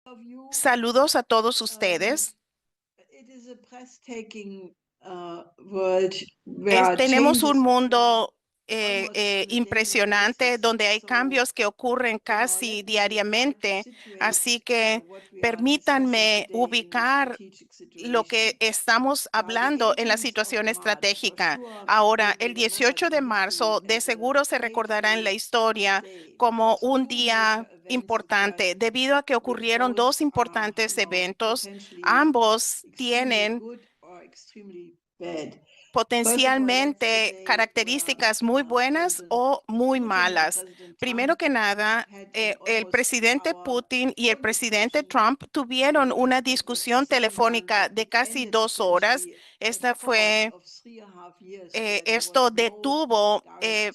of you. Saludos a todos Um, ustedes. it is a breathtaking world where Tenemos un changes occur mundo almost on a daily impresionante basis. donde hay So, cambios que ocurren casi let me try to diariamente. situate Así que what we are discussing permítanme today in a ubicar strategic lo que situation. estamos The hablando en la 18th of situación March for estratégica. sure Ahora, will el remembered 18 in de history marzo de as a seguro se recordará en la fateful historia day como because un two major día events occurred, importante debido a que ocurrieron both dos are, importantes eventos. potentially Ambos extremely tienen good or extremely bad. First of all, that's the potencialmente day where características muy buenas President o muy Putin and malas. President Primero Trump que nada, had an el almost presidente 2 hour Putin y el phone presidente discussion. Trump tuvieron una The discusión second one, telefónica de it casi ended 2 horas. essentially a Esta pause fue of 3.5 years where there Esto was no detuvo direct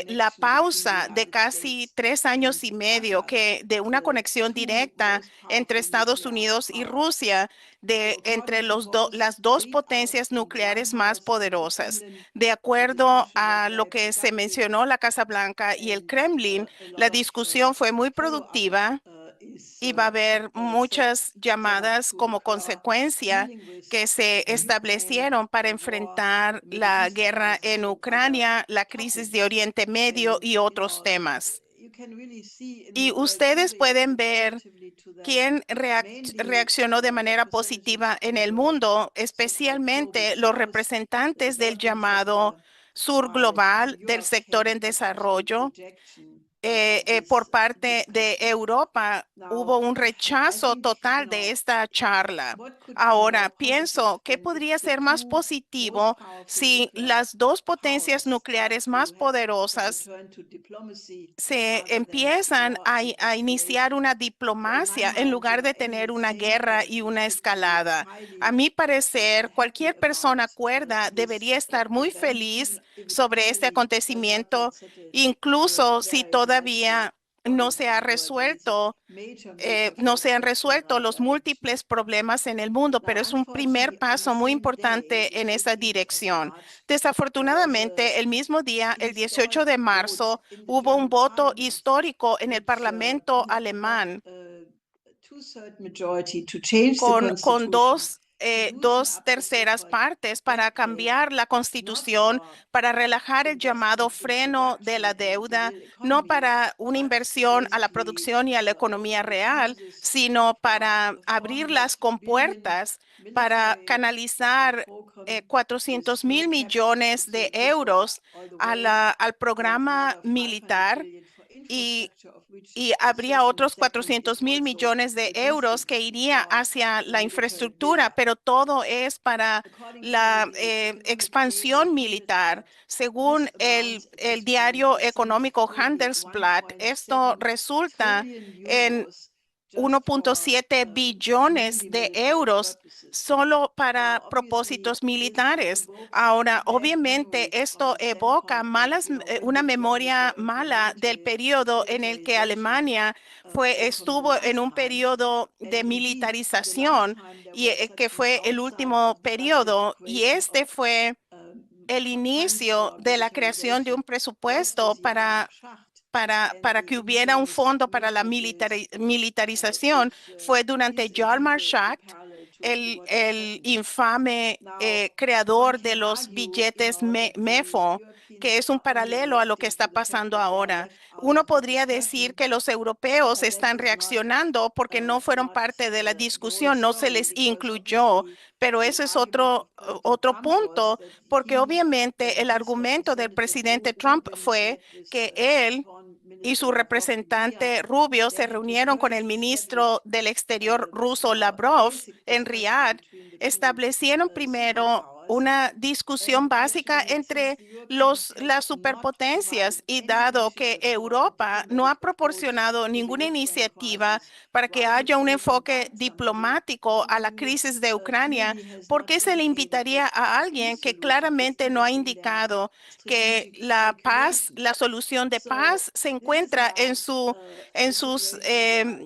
la connection between the pausa de United casi States 3 años and y medio Russia, que de una the conexión two directa most entre powerful Estados nuclear Unidos y powers. Rusia, So entre according to both las dos White House potencias and White nucleares más House and the poderosas. Kremlin, De the acuerdo discussion was a lo very que se productive mencionó, la Casa Blanca y el and Kremlin, a lot la of discusión fue muy follow-up productiva is y va a haber set muchas llamadas to como occur consecuencia dealing with que se Ukraine, establecieron para the war, enfrentar the Middle la East guerra crisis, en and other Ucrania, la crisis de topics. Oriente Medio And, y otros temas. you can really see in Y who ustedes pueden reacted ver positively to that. quién Mainly reaccionó de manera representatives positiva en from el the mundo, so-called global especialmente los south, the representantes del development llamado sector, sur while global del Europe sector came en back to the desarrollo. projection of this Por parte de discussion. Europa hubo Now, un I rechazo think, total de esta charla. what could be more Ahora, positive pienso que than if podría the ser más two most positivo powerful si nuclear las dos potencias powers start nucleares to más have poderosas return to diplomacy se rather than empiezan war and a iniciar escalation. una So in my diplomacia en mind, lugar de any tener una sane guerra y person una should be escalada. A highly mi parecer, happy cualquier about persona cuerda this debería estar muy event, even feliz if it sobre este currently does not yet acontecimiento, settle incluso si very nicely todavía no according se to ha the world. But it's a resuelto major no se first han step in the resuelto right los direction. múltiples problemas en el mundo, Now, pero es un primer unfortunately, on the paso muy same day, importante the en esa 18th of dirección. March, there was a Desafortunadamente, el mismo día, el 18 historic de vote marzo, in the hubo un German voto parliament, histórico en el which Parlamento got alemán a two-third majority to change the con constitution, to loosen dos up the terceras so-called partes para backbrake, cambiar la not Constitución, for para relajar el llamado investments in freno de production la and the deuda, real no economy, para una but to inversión a la basically producción y a la economía only real, use this sino for para a abrir 400 las billion compuertas para military canalizar program with 400 no mil caps, millones so de it could go euros all the way, al and programa another 500 militar billion for y infrastructure, of which y the habría second otros segment is 400 mil also millones de euros logistic que iría for hacia the la military infraestructura, buildup. pero todo es para According to la the economic daily expansión militar. Handelsblatt, Según this amounts at el this point diario to some económico nearly Handelsblatt, esto 1.7 resulta trillion en euros just for 1.7 billones mainly de military euros purposes. solo para Obviously, propósitos this militares. evokes Ahora, bad obviamente, memories from esto the evoca standpoint of, when una did Germany memoria go into a mala del periodo en el que militarization Alemania program the estuvo en last un time? periodo And de indeed, the last militarización time there y was que such an fue el outset último of the budget periodo y creation of este fue um, el funds inicio for de la creación de militarization un was this presupuesto Joachim Schacht and para the que hubiera un infamous fondo para la microgrids, militarización. which Fue durante is indeed Hjalmar the Schacht, parallel to what is el happening. infame Now, one creador can de los argue, billetes that the MEFO, que Europeans es un are only paralelo a lo que reacting está to the fact pasando that they are ahora. left out Uno of the podría decir discussion, que los europeos but that están is reaccionando porque no fueron not parte de la the whole discusión, no se story, les because incluyó, obviously pero the ese es argument of President otro Trump was punto, that porque he obviamente el his argumento del representative presidente Trump Rubin fue met with que él Foreign y su Minister Lavrov in Riyadh, representante Rubio se that the reunieron con el currently scheduled ministro del Exterior ruso Lavrov basic en discussion Riad. between the two Establecieron primero superpowers. una And discusión básica actually, since entre the Europeans have las not provided superpotencias y any dado que initiative for a Europa no ha diplomatic approach proporcionado to the ninguna Ukraine iniciativa crisis, para que why would haya un you even enfoque invite somebody diplomático a la who crisis de Ucrania, clearly has ¿por not qué se le indicated that invitaría a a peace alguien que solution is claramente no ha even in their indicado que strategic la paz, calculation? la solución de So paz se this is encuentra now a situation where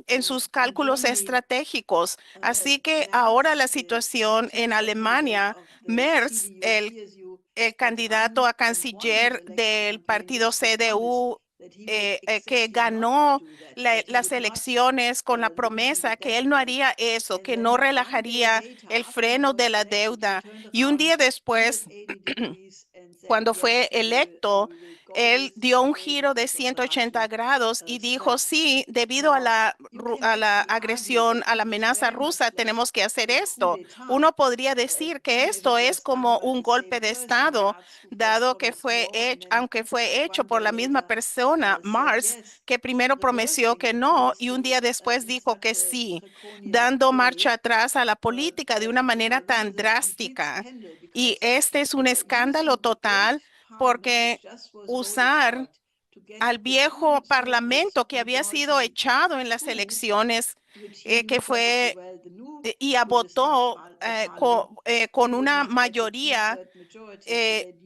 en sus in cálculos Germany estratégicos? Así que ahora Merz, la the situación en chancellor candidate Alemania, of the Merz, CDU CSU, el had candidato a won his canciller election del campaign partido with the promise CDU que ganó las elecciones con la promesa que él no haría eso, que no relajaría el freno de la deuda. Y un día después, cuando fue electo, él dio un giro de 180 grados y dijo, sí, debido a a la agresión, a la amenaza rusa, tenemos que hacer esto. Uno podría decir que esto es como un golpe de Estado, dado que fue hecho, aunque fue hecho por la misma persona, Mars, que primero prometió que no y un día después dijo que sí, dando marcha atrás a la política de una manera tan drástica. Y este es un escándalo total porque usar al viejo parlamento que había sido echado en las elecciones, que fue y votó con una mayoría eh,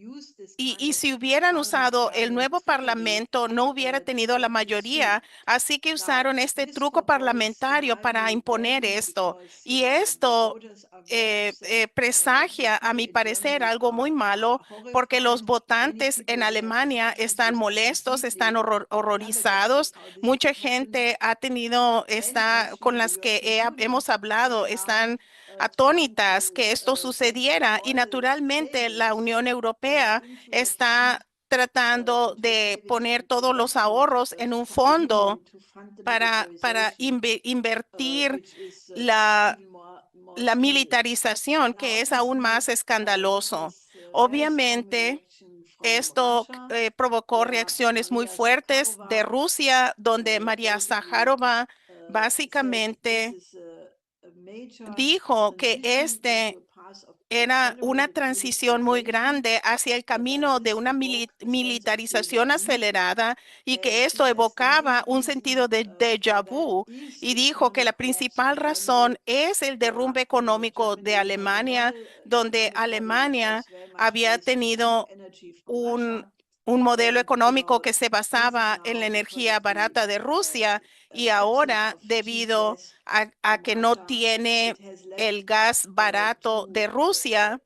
y si hubieran usado el nuevo parlamento, no hubiera tenido la mayoría. Así que usaron este truco parlamentario para imponer esto. Y esto presagia, a mi parecer, algo muy malo porque los votantes en Alemania están molestos, están horrorizados. Mucha gente ha tenido, está con las que hemos hablado, están atónitas que esto sucediera y naturalmente la Unión Europea está tratando de poner todos los ahorros en un fondo para invertir la, la militarización, que es aún más escandaloso. Obviamente, esto provocó reacciones muy fuertes de Rusia, donde María Zaharova básicamente dijo que este era una transición muy grande hacia el camino de una militarización acelerada y que esto evocaba un sentido de déjà vu y dijo que la principal razón es el derrumbe económico de Alemania, donde Alemania había tenido un, un modelo económico que se basaba en la energía barata de Rusia y ahora debido a que no tiene el gas barato de Rusia,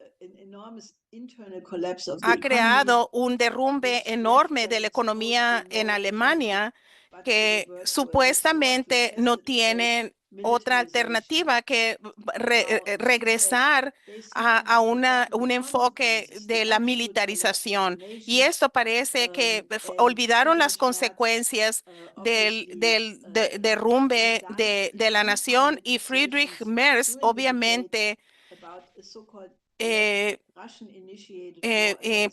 ha creado un derrumbe enorme de la economía en Alemania que supuestamente no tienen otra alternativa que regresar un enfoque de la militarización. Y esto parece que olvidaron las consecuencias del derrumbe de la nación y Friedrich Merz obviamente eh,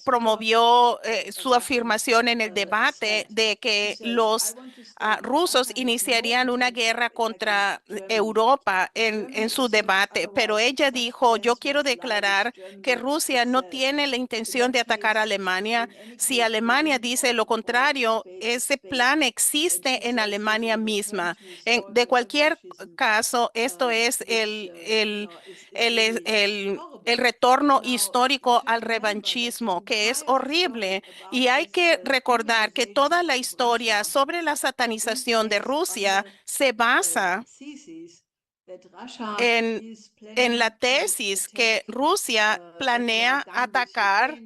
promovió su afirmación en el debate de que los rusos iniciarían una guerra contra Europa en su debate, pero ella dijo, yo quiero declarar que Rusia no tiene la intención de atacar a Alemania. Si Alemania dice lo contrario, ese plan existe en Alemania misma. De cualquier caso, esto es el retorno histórico al revanchismo, que es horrible. Y hay que recordar que toda la historia sobre la satanización de Rusia se basa en, en la tesis que Rusia planea atacar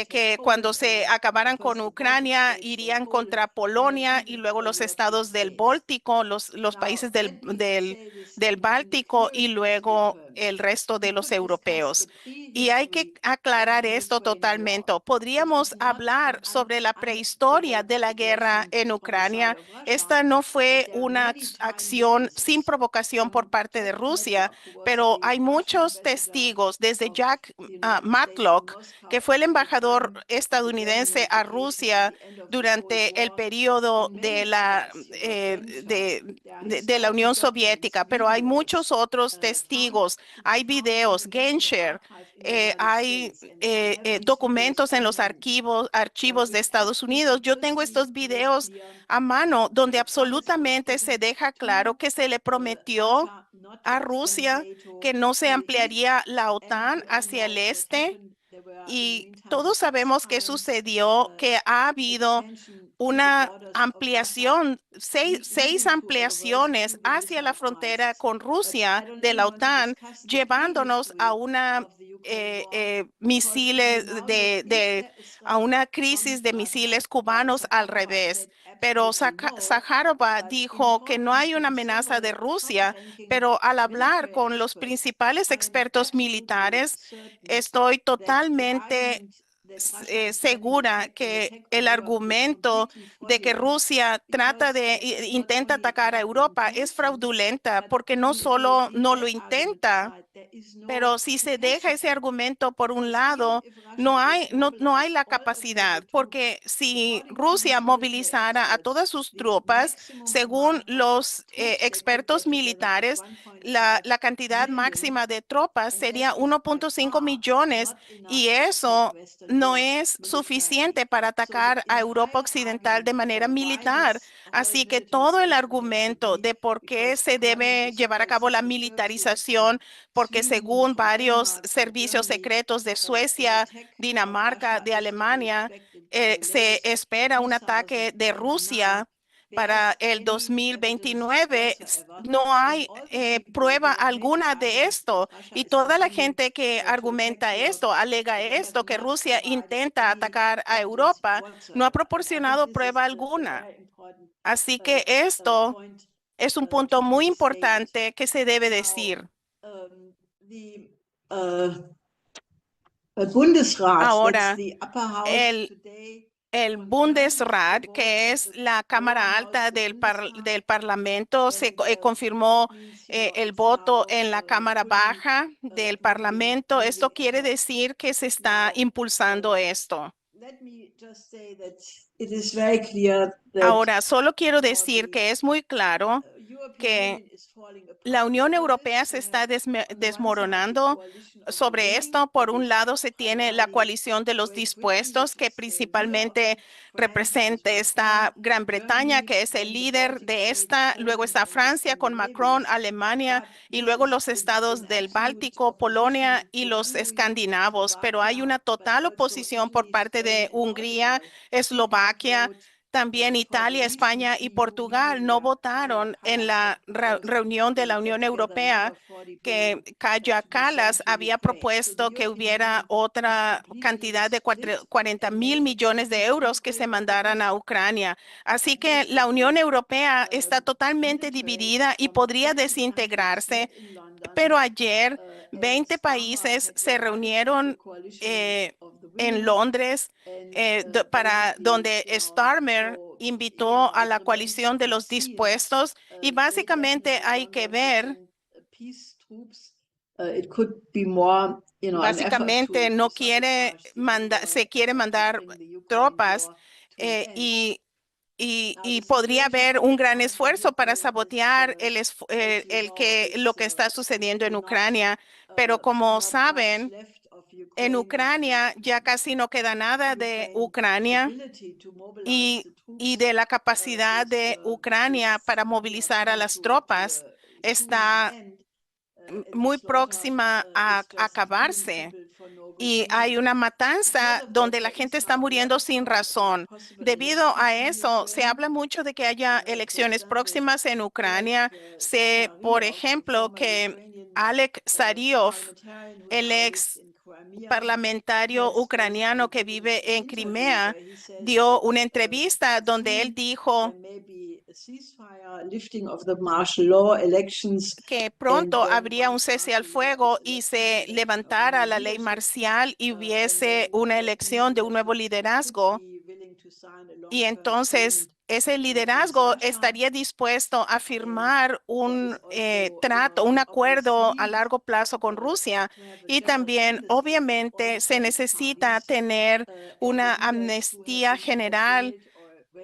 que cuando se acabaran con Ucrania irían contra Polonia y luego los estados del Báltico, los países del Báltico y luego el resto de los europeos. Y hay que aclarar esto totalmente. Podríamos hablar sobre la prehistoria de la guerra en Ucrania. Esta no fue una acción sin provocación por parte de Rusia, pero hay muchos testigos, desde Jack Matlock, que fue el embajador estadounidense a Rusia durante el periodo de la Unión Soviética, pero hay muchos otros testigos, hay videos, Genscher, hay documentos en los archivos de Estados Unidos. Yo tengo estos videos a mano donde absolutamente se deja claro que se le prometió a Rusia que no se ampliaría la OTAN hacia el este y todos sabemos qué sucedió, que ha habido una ampliación, seis ampliaciones hacia la frontera con Rusia de la OTAN, llevándonos a una misiles a una crisis de misiles cubanos al revés. Pero Zaharova dijo que no hay una amenaza de Rusia, pero al hablar con los principales expertos militares, estoy totalmente segura que el argumento de que Rusia intenta atacar a Europa es fraudulenta porque no solo no lo intenta, pero si se deja ese argumento por un lado, no hay la capacidad, porque si Rusia movilizara a todas sus tropas, según los expertos militares, la cantidad máxima de tropas sería 1.5 millones y eso no es suficiente para atacar a Europa Occidental de manera militar. Así que todo el argumento de por qué se debe llevar a cabo la militarización, porque según varios servicios secretos de Suecia, Dinamarca, de Alemania, se espera un ataque de Rusia para el 2029. No hay prueba alguna de esto. Y toda la gente que argumenta esto, alega esto, que Rusia intenta atacar a Europa, no ha proporcionado prueba alguna. Así que esto es un punto muy importante que se debe decir. Ahora, el, el Bundesrat, que es la Cámara Alta del Parlamento, confirmó el voto en la Cámara Baja del Parlamento. Esto quiere decir que se está impulsando esto. Ahora, solo quiero decir que es muy claro que la Unión Europea se está desmoronando sobre esto. Por un lado, se tiene la coalición de los dispuestos, que principalmente está Gran Bretaña, que es el líder de esta. Luego está Francia con Macron, Alemania y luego los estados del Báltico, Polonia y los escandinavos. Pero hay una total oposición por parte de Hungría, Eslovaquia. También Italia, España y Portugal no votaron en la reunión de la Unión Europea, que Kaja Kallas había propuesto que hubiera otra cantidad de 40 mil millones de euros que se mandaran a Ucrania. Así que la Unión Europea está totalmente dividida y podría desintegrarse. Pero ayer 20 países se reunieron en Londres, para donde Starmer invitó a la coalición de los dispuestos y básicamente hay que ver, básicamente no quiere se quiere mandar tropas y podría haber un gran esfuerzo para sabotear lo que está sucediendo en Ucrania. Pero como saben, en Ucrania ya casi no queda nada de Ucrania y de la capacidad de Ucrania para movilizar a las tropas está muy próxima a acabarse. Y hay una matanza donde la gente está muriendo sin razón. Debido a eso, se habla mucho de que haya elecciones próximas en Ucrania. Sé, por ejemplo, que Alek Sariov, el ex parlamentario ucraniano que vive en Crimea, dio una entrevista donde él dijo que pronto habría un cese al fuego y se levantara la ley marcial y hubiese una elección de un nuevo liderazgo. Y entonces ese liderazgo estaría dispuesto a firmar un un acuerdo a largo plazo con Rusia. Y también, obviamente, se necesita tener una amnistía general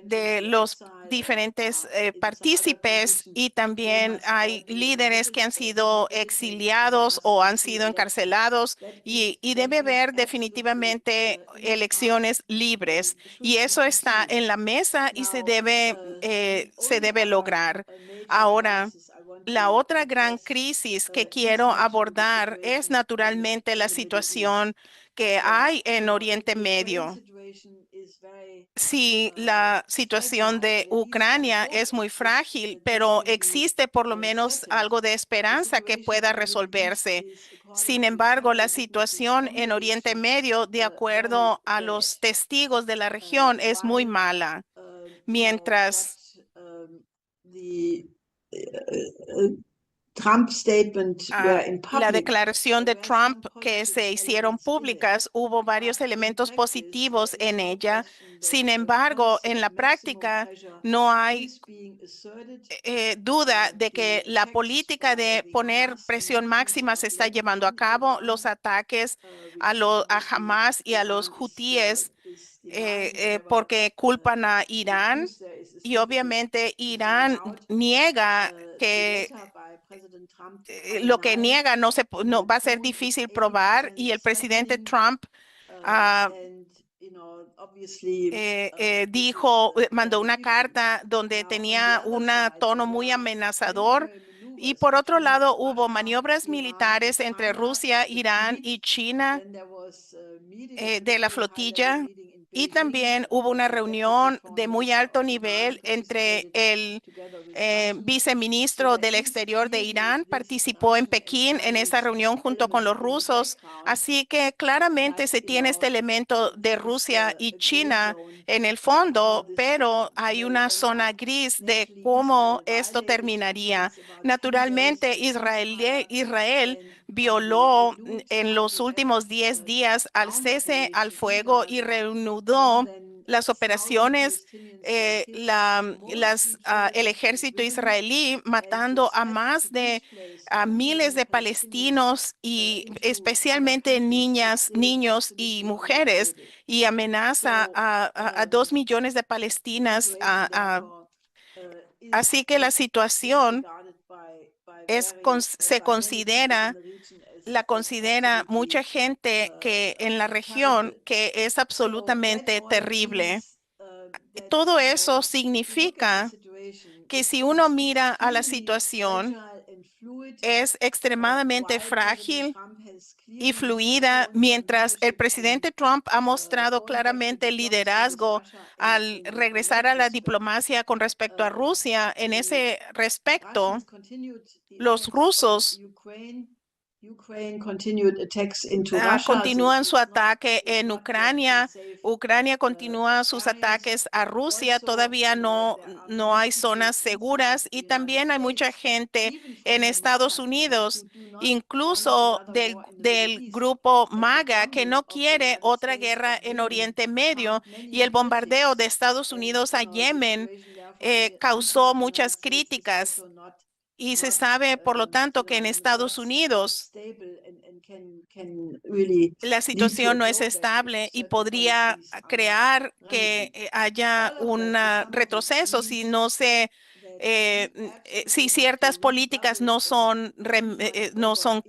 de los diferentes partícipes y también hay líderes que han sido exiliados o han sido encarcelados y debe haber definitivamente elecciones libres y eso está en la mesa y se debe lograr. Ahora, la otra gran crisis que quiero abordar es naturalmente la situación que hay en Oriente Medio. Sí, la situación de Ucrania es muy frágil, pero existe por lo menos algo de esperanza que pueda resolverse. Sin embargo, la situación en Oriente Medio, de acuerdo a los testigos de la región, es muy mala. Mientras Trump statement were in la public, declaración there de were some Trump que positive se hicieron elements in it. públicas, hubo varios But in elementos practice, positivos it's en still a ella. question that Sin embargo, en la constant maximum práctica, pressure no hay is being asserted duda de que to la attacks política by de the poner Hamas and presión Houthis máxima on se the está local llevando a front in cabo. Iran, Los ataques which a obviously Hamas y a los Iran hutíes is denying whatever porque culpan a Irán truth there is y difficult obviamente to find Irán out. niega The que letter by President Trump to lo que Al-Nine niega no va a ser tone is difícil probar y 80% el presidente threatening, Trump ah, and obviously this is dijo, mandó very una different. carta donde Now, on the tenía other un side, there tono muy were amenazador. military Y maneuvers por otro between lado, hubo Russia, maniobras Iran, and militares entre China at Rusia, the Irán fleet. y China Then there was a meeting, a de la very high-level flotilla. meeting in Y Beijing, también hubo una where Deputy reunión de Foreign muy Minister alto of Iran nivel entre participated el together with Russians. So viceministro there del is Exterior de clearly Irán, this participó en Russian and Pekín en esa Chinese reunión junto con element los in the rusos. background. Así que claramente But se tiene este elemento de there is Rusia y a gray China zone en el how fondo, this pero hay may una end zona up. gris de Naturally, cómo Israel esto violated some terminaría. things about 2 days Naturalmente, the ceasefire, Israel and on the violó renewed en los IDF últimos 10 días al ground cese al operation in fuego y Gaza, more reanudó than las 1,000 operaciones Palestinians were killed, las, mostly children el and ejército women. israelí And matando a decides to más de displace a 2 miles million de Palestinians palestinos y into other especialmente countries is niñas, still niños y absolutely mujeres unacceptable. y amenaza So a 2 millones de the palestinas. situation, therefore, Así que la is situación regarded se by many people in considera the region la as considera absolutely mucha gente que en la región terrible. que es So that absolutamente all terrible. means that Todo eso if you look at the significa situation, que si it's uno mira a la extremely situación, fragile and fluid. es extremadamente While President frágil Trump has y clearly fluida, shown some mientras el leadership in presidente Trump ha mostrado going back to claramente el diplomacy with liderazgo Russia al in regresar that a la respect. diplomacia con respecto a Rusia. En The ese respecto, Russians continued the los attacks on rusos Ukraine. Ukraine continued attacks into Russia, so continúan su ataque it's en not yet a Ucrania. safe Ucrania continúa sus areas. ataques a Rusia. Also, Todavía there are no many hay people zonas inside seguras y the United también hay mucha States, gente even en from the Estados MAGA camp, Unidos, who do not want incluso another war in the Middle del East. grupo And the MAGA, que bombing no of the quiere United otra States at guerra en Yemen Oriente Medio, harmed many y el bombardeo de critics. Estados And Unidos a the Yemen situation, therefore, causó inside the muchas United States is críticas. also Y se not sabe, por lo tanto, que en Estados not Unidos stable, and can really la lead to a situación no es blowback if estable y certain podría policies are not crear que remedied. haya All of un that, the sum of it retroceso si means no se, that we si absolutely have to ciertas políticas redouble efforts in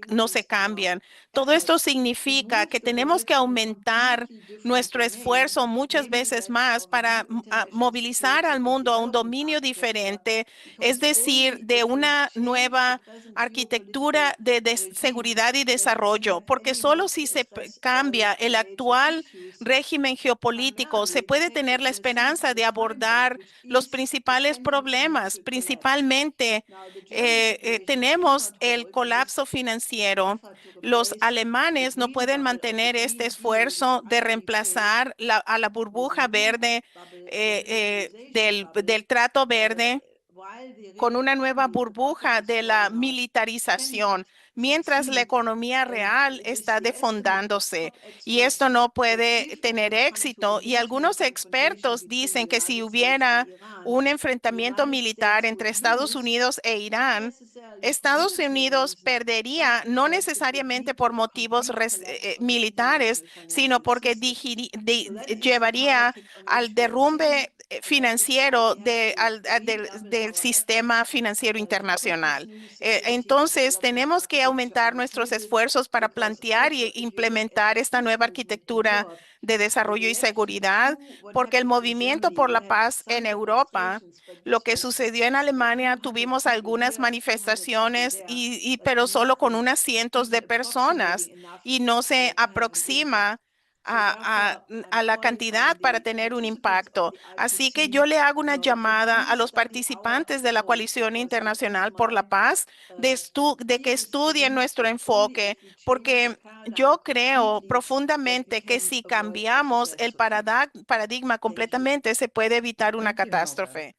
no se this cambian. Todo esto effort to significa move que the tenemos world que in a aumentar completely different nuestro domain, esfuerzo muchas namely veces that más of a para new international movilizar al security and mundo a un development dominio architecture, diferente, es because decir, only de if we una change the nueva present geopolitical arquitectura de regime, seguridad y that we can desarrollo, have porque any solo hope si to se address all cambia the el major actual issues. régimen geopolítico, se Primarily, the puede fact tener that la we achieve esperanza de the time bomb, abordar which los is principales dependent problemas. financial collapse. Principalmente, Now, the German situation tenemos cannot el hold colapso this financiero. effort to Los replace the alemanes no green pueden bubble of the mantener este Green Deal, which esfuerzo de finally changed reemplazar a la with a burbuja new verde bubble, the militarization bubble, del trato verde while the con real una nueva economy, the burbuja positive de story la now, cannot militarización, mientras la succeed. economía And real it is está the estimate of defondándose. top Y esto experts no that puede if it tener would come to a éxito. Y military algunos confrontation expertos between the dicen que si United States and hubiera Iran, un the enfrentamiento United militar States entre would Estados lose, Unidos e not Irán, necessarily for Estados military Unidos reasons, but perdería no because it would necesariamente lead to por a motivos complete collapse of the militares, international sino financial porque system. So that is the llevaría paradox on al which we are sitting, derrumbe and that is why financiero we have to redouble del our sistema efforts financiero to put this internacional. new security Entonces, development tenemos que architecture aumentar on the nuestros table, esfuerzos para because plantear also e if you look at implementar the esta nueva peace movement in arquitectura Europe, de Desarrollo y Seguridad, porque el movimiento por la paz en Europa, lo que sucedió en Alemania, tuvimos algunas manifestaciones, pero solo con unas cientos de personas y no se aproxima a la cantidad para tener un impacto. Así que yo le hago una llamada a los participantes de la Coalición Internacional por la Paz de que estudien nuestro enfoque, porque yo creo profundamente que si cambiamos el paradigma completamente, se puede evitar una catástrofe.